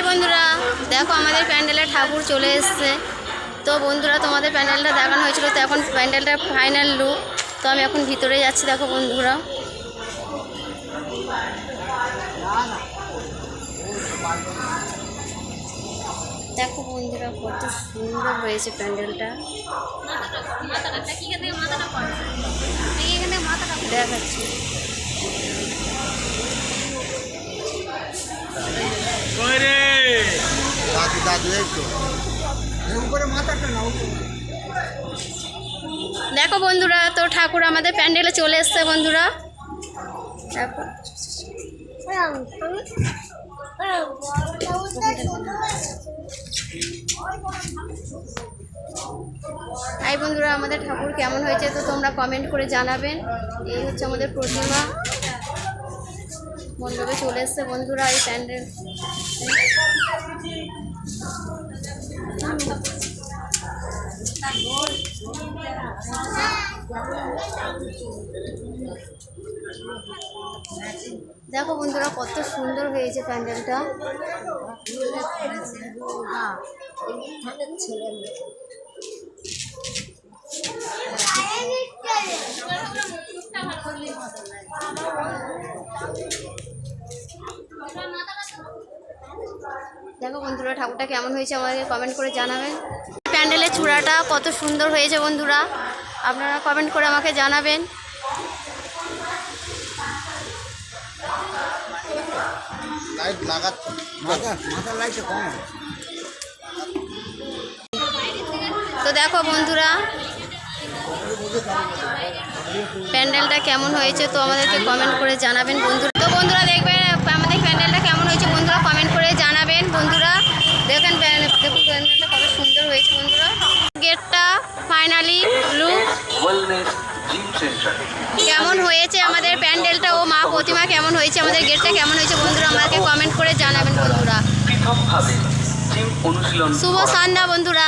বন্ধুরা, দেখো আমাদের প্যান্ডেলে ঠাকুর চলে এসছে। তো বন্ধুরা, তোমাদের প্যান্ডেলটা দেখানো হয়েছিল, তো এখন প্যান্ডেলটা ফাইনাল লুক। তো আমি এখন ভিতরে যাচ্ছি। দেখো বন্ধুরা, দেখো বন্ধুরা কত সুন্দর হয়েছে প্যান্ডেলটা। দেখাচ্ছি। দেখো বন্ধুরা, তো ঠাকুর আমাদের প্যান্ডেলে চলে এসছে বন্ধুরা। দেখো এই বন্ধুরা, আমাদের ঠাকুর কেমন হয়েছে তো তোমরা কমেন্ট করে জানাবেন। এই হচ্ছে আমাদের প্রতিমা, মণ্ডপে চলে এসছে বন্ধুরা এই প্যান্ডেল। দেখো বন্ধুরা কত সুন্দর হয়েছে প্যান্ডেলটা। দেখো বন্ধুরা ঠাকুরটা কেমন হয়েছে আমাদের কমেন্ট করে জানাবেন। প্যান্ডেলের চূড়াটা কত সুন্দর হয়েছে বন্ধুরা, আপনারা কমেন্ট করে আমাকে জানাবেন। তো দেখো বন্ধুরা প্যান্ডেলটা কেমন হয়েছে তো আমাদেরকে কমেন্ট করে জানাবেন বন্ধুরা। তো বন্ধুরা দেখবেন আমাদের প্যান্ডেলটা কেমন হয়েছে বন্ধুরা, কমেন্ট করে জানাবেন বন্ধুরা। দেখুন প্যান্ডেলটা কত সুন্দর হয়েছে বন্ধুরা। গেটটা ফাইনালি লুক কেমন হয়েছে, আমাদের প্যান্ডেলটা ও মা প্রতিমা কেমন হয়েছে, আমাদের গেটটা কেমন হয়েছে বন্ধুরা, আমাদেরকে কমেন্ট করে জানাবেন বন্ধুরা। শুভ সন্ধ্যা বন্ধুরা।